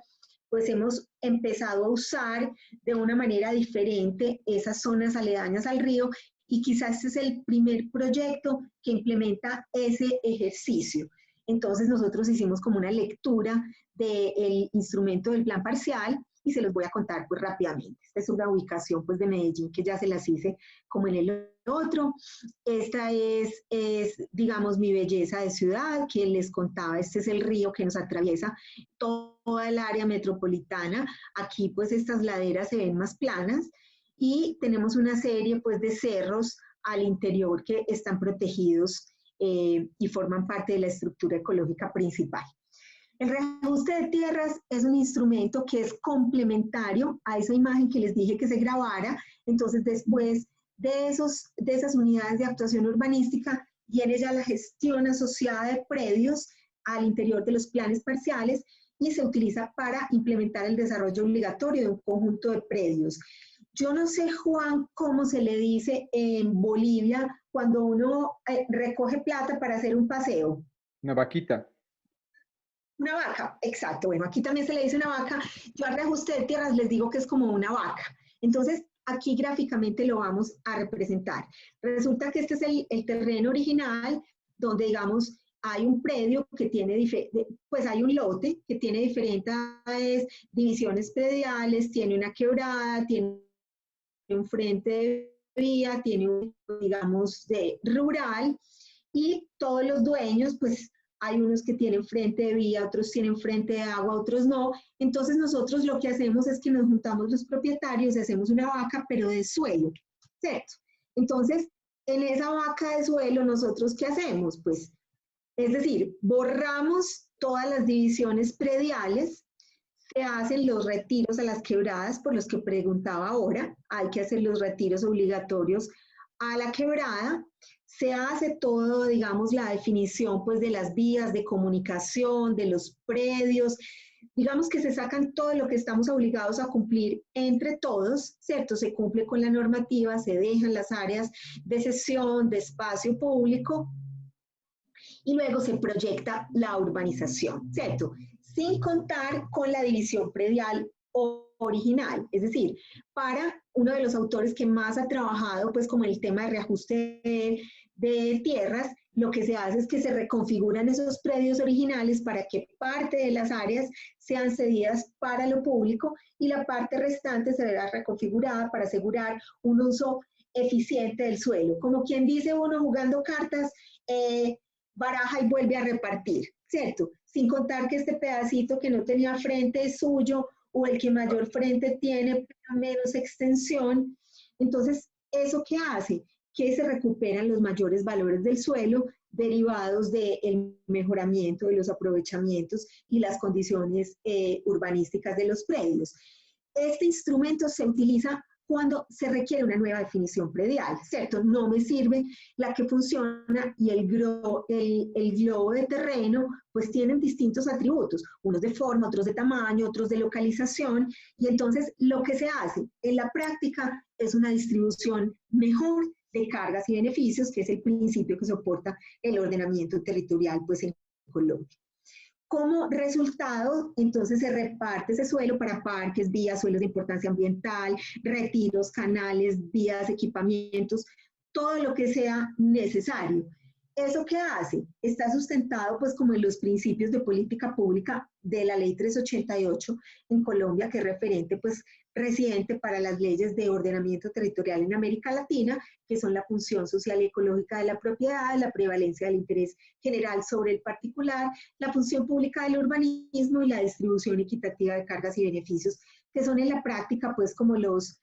pues hemos empezado a usar de una manera diferente esas zonas aledañas al río, y quizás este es el primer proyecto que implementa ese ejercicio. Entonces nosotros hicimos como una lectura del instrumento del plan parcial y se los voy a contar pues rápidamente. Esta es una ubicación pues de Medellín que ya se las hice como en el otro. Esta es digamos mi belleza de ciudad que les contaba. Este es el río que nos atraviesa toda el área metropolitana. Aquí pues estas laderas se ven más planas y tenemos una serie pues de cerros al interior que están protegidos y forman parte de la estructura ecológica principal. El reajuste de tierras es un instrumento que es complementario a esa imagen que les dije que se grabara. Entonces, después de esas unidades de actuación urbanística, viene ya la gestión asociada de predios al interior de los planes parciales y se utiliza para implementar el desarrollo obligatorio de un conjunto de predios. Yo no sé, Juan, cómo se le dice en Bolivia cuando uno recoge plata para hacer un paseo. Una vaquita. Una vaca, exacto. Bueno, aquí también se le dice una vaca. Yo al reajuste de tierras les digo que es como una vaca. Entonces, aquí gráficamente lo vamos a representar. Resulta que este es el terreno original donde, digamos, hay un predio que tiene, pues hay un lote que tiene diferentes divisiones prediales, tiene una quebrada, tiene un frente de vía, tiene un, digamos, de rural, y todos los dueños, pues hay unos que tienen frente de vía, otros tienen frente de agua, otros no. Entonces nosotros lo que hacemos es que nos juntamos los propietarios y hacemos una vaca, pero de suelo, ¿cierto? Entonces, en esa vaca de suelo, ¿nosotros qué hacemos? Pues, es decir, borramos todas las divisiones prediales, se hacen los retiros a las quebradas, por los que preguntaba ahora. Hay que hacer los retiros obligatorios a la quebrada. Se hace todo, digamos, la definición pues de las vías de comunicación, de los predios. Digamos que se sacan todo lo que estamos obligados a cumplir entre todos, ¿cierto? Se cumple con la normativa, se dejan las áreas de sesión, de espacio público, y luego se proyecta la urbanización, ¿cierto? Sin contar con la división predial original, es decir, para uno de los autores que más ha trabajado, pues como el tema de reajuste de tierras, lo que se hace es que se reconfiguran esos predios originales para que parte de las áreas sean cedidas para lo público y la parte restante se verá reconfigurada para asegurar un uso eficiente del suelo. Como quien dice uno jugando cartas, baraja y vuelve a repartir, ¿cierto? Sin contar que este pedacito que no tenía frente es suyo, o el que mayor frente tiene menos extensión. Entonces, ¿eso qué hace? Que se recuperan los mayores valores del suelo derivados del mejoramiento de los aprovechamientos y las condiciones urbanísticas de los predios. Este instrumento se utiliza cuando se requiere una nueva definición predial, ¿cierto? No me sirve la que funciona y el globo de terreno, pues tienen distintos atributos, unos de forma, otros de tamaño, otros de localización, y entonces lo que se hace en la práctica es una distribución mejor de cargas y beneficios, que es el principio que soporta el ordenamiento territorial, pues en Colombia. Como resultado, entonces se reparte ese suelo para parques, vías, suelos de importancia ambiental, retiros, canales, vías, equipamientos, todo lo que sea necesario. ¿Eso qué hace? Está sustentado pues como en los principios de política pública de la Ley 388 en Colombia, que es referente pues reciente para las leyes de ordenamiento territorial en América Latina, que son la función social y ecológica de la propiedad, la prevalencia del interés general sobre el particular, la función pública del urbanismo y la distribución equitativa de cargas y beneficios, que son en la práctica pues como los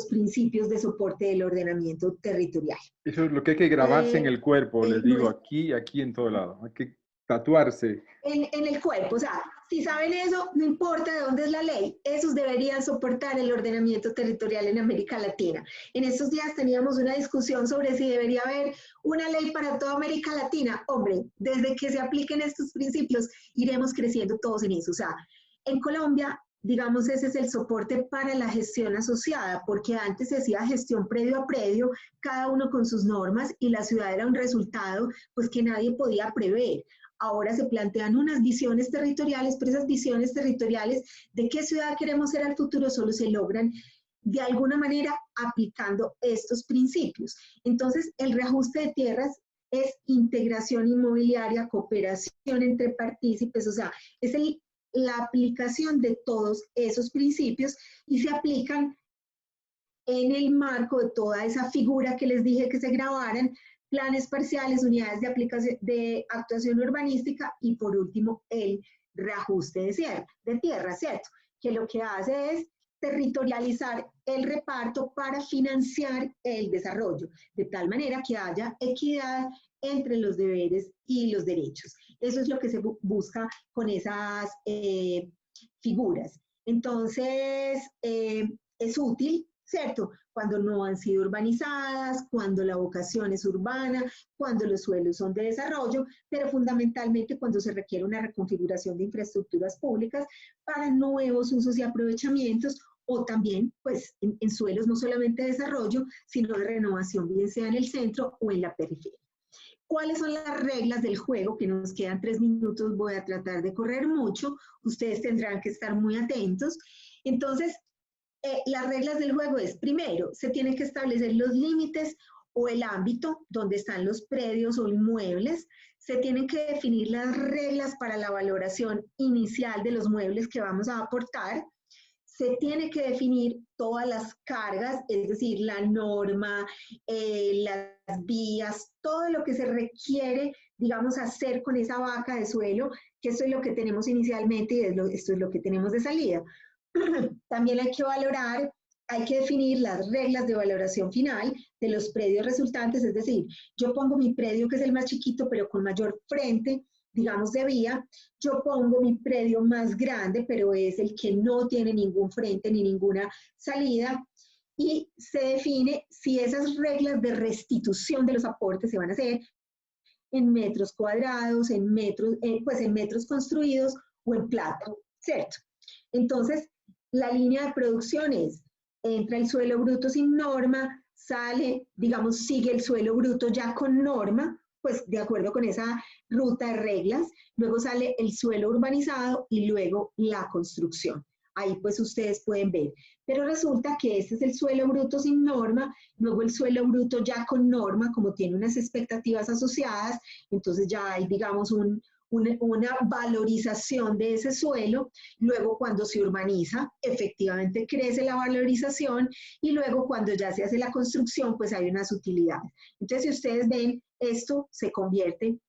principios de soporte del ordenamiento territorial. Eso es lo que hay que grabarse en el cuerpo, les digo, aquí, en todo lado. Hay que tatuarse. En el cuerpo, o sea, si saben eso, no importa de dónde es la ley, esos deberían soportar el ordenamiento territorial en América Latina. En estos días teníamos una discusión sobre si debería haber una ley para toda América Latina. Hombre, desde que se apliquen estos principios, iremos creciendo todos en eso. O sea, en Colombia, digamos, ese es el soporte para la gestión asociada, porque antes se hacía gestión predio a predio, cada uno con sus normas, y la ciudad era un resultado pues que nadie podía prever. Ahora se plantean unas visiones territoriales, pero esas visiones territoriales de qué ciudad queremos ser al futuro solo se logran de alguna manera aplicando estos principios. Entonces, el reajuste de tierras es integración inmobiliaria, cooperación entre partícipes, o sea, es la aplicación de todos esos principios y se aplican en el marco de toda esa figura que les dije que se grabaran, planes parciales, unidades de aplicación de actuación urbanística y por último el reajuste de tierra, ¿cierto? Que lo que hace es territorializar el reparto para financiar el desarrollo, de tal manera que haya equidad entre los deberes y los derechos. Eso es lo que se busca con esas figuras. Entonces, es útil, ¿cierto? Cuando no han sido urbanizadas, cuando la vocación es urbana, cuando los suelos son de desarrollo, pero fundamentalmente cuando se requiere una reconfiguración de infraestructuras públicas para nuevos usos y aprovechamientos, o también pues en suelos no solamente de desarrollo, sino de renovación, bien sea en el centro o en la periferia. ¿Cuáles son las reglas del juego? Que nos quedan 3 minutos, voy a tratar de correr mucho, ustedes tendrán que estar muy atentos. Entonces, las reglas del juego es, primero, se tienen que establecer los límites o el ámbito donde están los predios o inmuebles, se tienen que definir las reglas para la valoración inicial de los muebles que vamos a aportar, se tiene que definir todas las cargas, es decir, la norma, las vías, todo lo que se requiere, digamos, hacer con esa vaca de suelo, que esto es lo que tenemos inicialmente y esto es lo que tenemos de salida. También hay que valorar, hay que definir las reglas de valoración final de los predios resultantes, es decir, yo pongo mi predio que es el más chiquito, pero con mayor frente, digamos, de vía, yo pongo mi predio más grande, pero es el que no tiene ningún frente ni ninguna salida, y se define si esas reglas de restitución de los aportes se van a hacer en metros cuadrados, pues en metros construidos o en plata, ¿cierto? Entonces, la línea de producción es, entra el suelo bruto sin norma, sale, digamos, sigue el suelo bruto ya con norma, pues de acuerdo con esa ruta de reglas, luego sale el suelo urbanizado y luego la construcción. Ahí pues ustedes pueden ver. Pero resulta que este es el suelo bruto sin norma, luego el suelo bruto ya con norma, como tiene unas expectativas asociadas, entonces ya hay, digamos, una valorización de ese suelo, luego cuando se urbaniza, efectivamente crece la valorización, y luego cuando ya se hace la construcción, pues hay unas utilidades. Entonces, si ustedes ven, esto se convierte,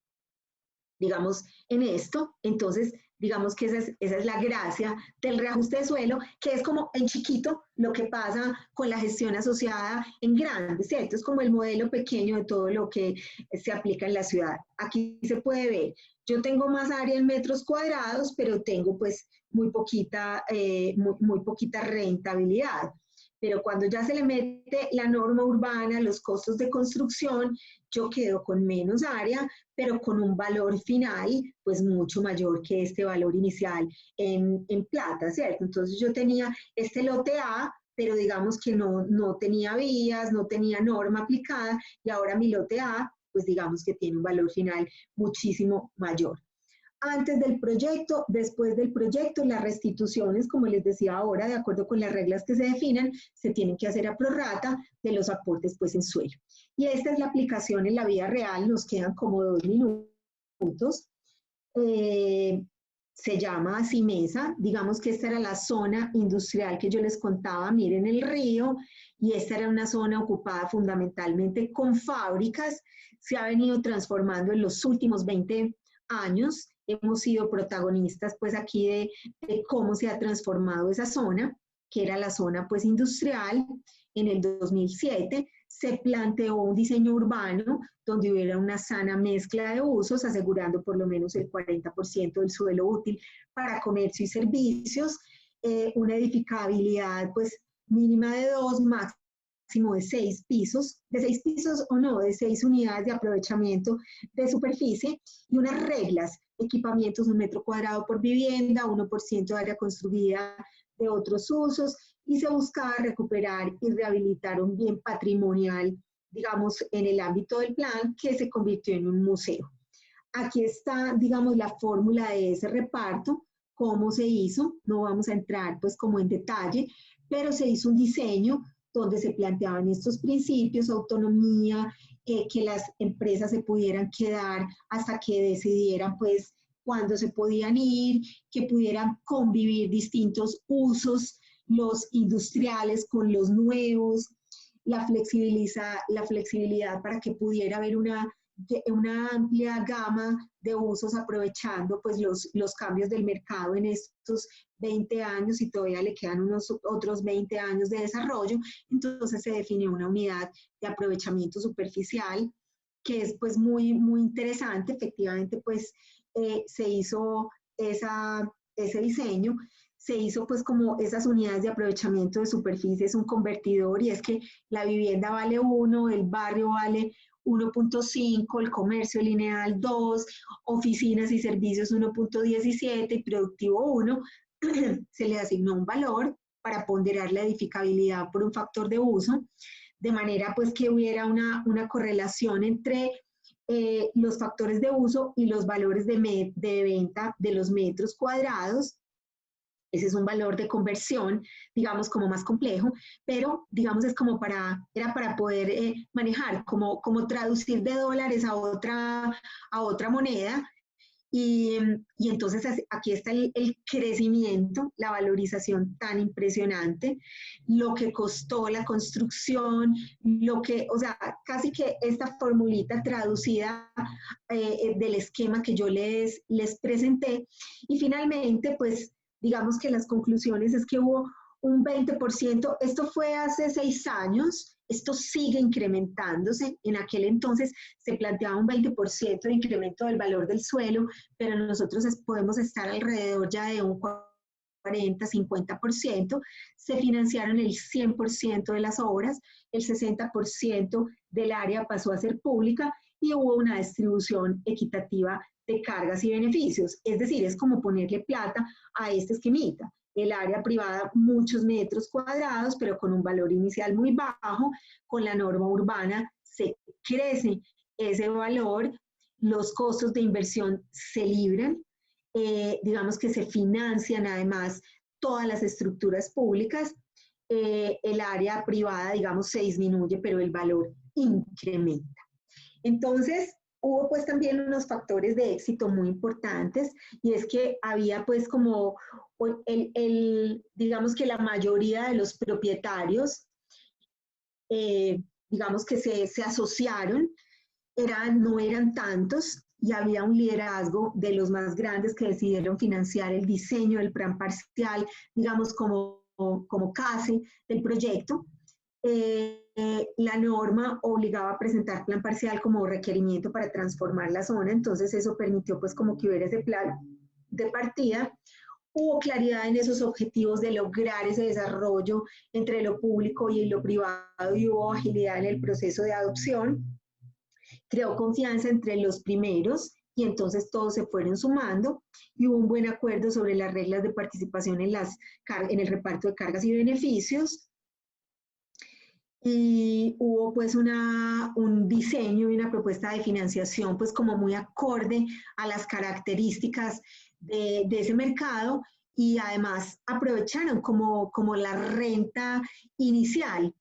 digamos, en esto, entonces, digamos que esa es la gracia del reajuste de suelo, que es como en chiquito lo que pasa con la gestión asociada en grande, ¿cierto? Es como el modelo pequeño de todo lo que se aplica en la ciudad. Aquí se puede ver, yo tengo más área en metros cuadrados, pero tengo pues muy poquita rentabilidad. Pero cuando ya se le mete la norma urbana, los costos de construcción, yo quedo con menos área, pero con un valor final, pues mucho mayor que este valor inicial en plata, ¿cierto? Entonces yo tenía este lote A, pero digamos que no tenía vías, no tenía norma aplicada, y ahora mi lote A, pues digamos que tiene un valor final muchísimo mayor. Antes del proyecto, después del proyecto, las restituciones, como les decía ahora, de acuerdo con las reglas que se definan, se tienen que hacer a prorrata de los aportes pues en suelo. Y esta es la aplicación en la vida real, nos quedan como 2 minutos. Se llama Simesa, digamos que esta era la zona industrial que yo les contaba, miren el río, y esta era una zona ocupada fundamentalmente con fábricas, se ha venido transformando en los últimos 20 años, hemos sido protagonistas pues aquí de cómo se ha transformado esa zona, que era la zona pues industrial. En el 2007 se planteó un diseño urbano donde hubiera una sana mezcla de usos, asegurando por lo menos el 40% del suelo útil para comercio y servicios, una edificabilidad pues mínima de 2, máximo de 6 pisos, de 6 pisos o no, de 6 unidades de aprovechamiento de superficie, y unas reglas, equipamientos 1 metro cuadrado por vivienda, 1% de área construida de otros usos, y se buscaba recuperar y rehabilitar un bien patrimonial, digamos, en el ámbito del plan, que se convirtió en un museo. Aquí está, digamos, la fórmula de ese reparto, cómo se hizo, no vamos a entrar pues como en detalle, pero se hizo un diseño donde se planteaban estos principios, autonomía, que las empresas se pudieran quedar hasta que decidieran pues cuándo se podían ir, que pudieran convivir distintos usos, los industriales con los nuevos, la flexibilidad para que pudiera haber una amplia gama de usos aprovechando pues los cambios del mercado en estos 20 años, y todavía le quedan otros 20 años de desarrollo. Entonces se definió una unidad de aprovechamiento superficial que es pues muy interesante. Efectivamente pues se hizo ese diseño, se hizo pues como esas unidades de aprovechamiento de superficie, es un convertidor, y es que la vivienda vale 1, el barrio vale 1.5, el comercio lineal 2, oficinas y servicios 1.17 y productivo 1, se le asignó un valor para ponderar la edificabilidad por un factor de uso, de manera pues que hubiera una correlación entre los factores de uso y los valores de venta de los metros cuadrados. Ese es un valor de conversión, digamos, como más complejo, pero, digamos, es como era para poder manejar, como traducir de dólares a otra moneda. Y entonces aquí está el crecimiento, la valorización tan impresionante, lo que costó la construcción, o sea, casi que esta formulita traducida del esquema que yo les presenté. Y finalmente, pues, digamos que las conclusiones es que hubo un 20%, esto fue hace 6 años, esto sigue incrementándose, en aquel entonces se planteaba un 20% de incremento del valor del suelo, pero nosotros podemos estar alrededor ya de un 40, 50%, se financiaron el 100% de las obras, el 60% del área pasó a ser pública y hubo una distribución equitativa de cargas y beneficios. Es decir, es como ponerle plata a este esquemita. El área privada, muchos metros cuadrados, pero con un valor inicial muy bajo. Con la norma urbana se crece ese valor, los costos de inversión se libran, digamos que se financian además todas las estructuras públicas, el área privada, digamos, se disminuye, pero el valor incrementa. Entonces, hubo pues también unos factores de éxito muy importantes, y es que había pues como, digamos que la mayoría de los propietarios, digamos que se asociaron, no eran tantos, y había un liderazgo de los más grandes que decidieron financiar el diseño del plan parcial, digamos como casi del proyecto. La norma obligaba a presentar plan parcial como requerimiento para transformar la zona, entonces eso permitió pues como que hubiera ese plan de partida. Hubo claridad en esos objetivos de lograr ese desarrollo entre lo público y lo privado, y hubo agilidad en el proceso de adopción. Creó confianza entre los primeros y entonces todos se fueron sumando, y hubo un buen acuerdo sobre las reglas de participación en el reparto de cargas y beneficios. Y hubo pues un diseño y una propuesta de financiación pues como muy acorde a las características de ese mercado, y además aprovecharon como la renta inicial.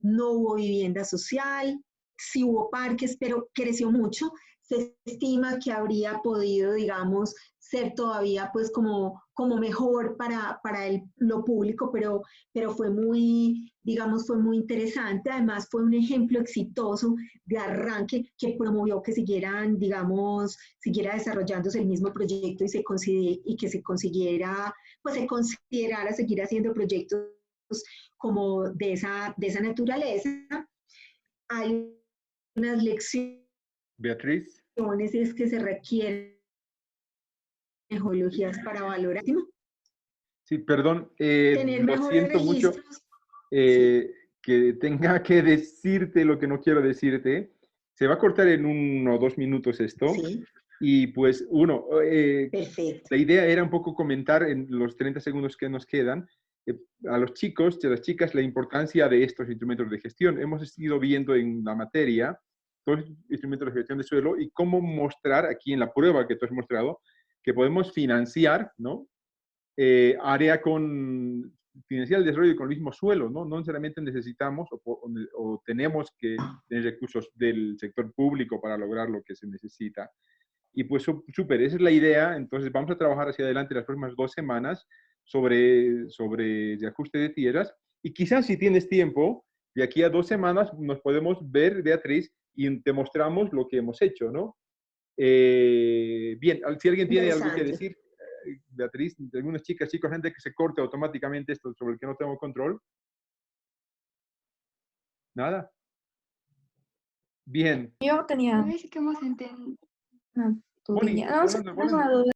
No hubo vivienda social, sí hubo parques, pero creció mucho. Se estima que habría podido, digamos, ser todavía pues como mejor para lo público, pero fue muy, digamos, fue muy interesante. Además fue un ejemplo exitoso de arranque que promovió que siguieran, digamos, siguiera desarrollándose el mismo proyecto, y que se considerara seguir haciendo proyectos como de esa naturaleza. Hay unas lecciones, Beatriz. Es que se requieren metodologías para valorar. Sí, perdón, Tener lo siento mucho sí. que tenga que decirte lo que no quiero decirte. Se va a cortar en 1 o 2 minutos esto. Sí. Y pues, Perfecto. La idea era un poco comentar en los 30 segundos que nos quedan a los chicos y a las chicas la importancia de estos instrumentos de gestión. Hemos ido viendo en la materia todos los instrumentos de gestión de suelo y cómo mostrar aquí en la prueba que tú has mostrado que podemos financiar, ¿no? Área financiar el desarrollo con el mismo suelo, ¿no? No necesariamente necesitamos o tenemos que tener recursos del sector público para lograr lo que se necesita. Y pues súper, esa es la idea. Entonces vamos a trabajar hacia adelante las próximas 2 semanas sobre el ajuste de tierras. Y quizás si tienes tiempo, de aquí a 2 semanas nos podemos ver, Beatriz, y te mostramos lo que hemos hecho, ¿no? Bien, si alguien tiene algo que decir, Beatriz, algunas chicas, chicos, gente que se corte automáticamente esto sobre el que no tengo control. Nada. Bien. Yo tenía... A ver si que hemos entendido. Una dudilla. No, Bueno, no es una duda.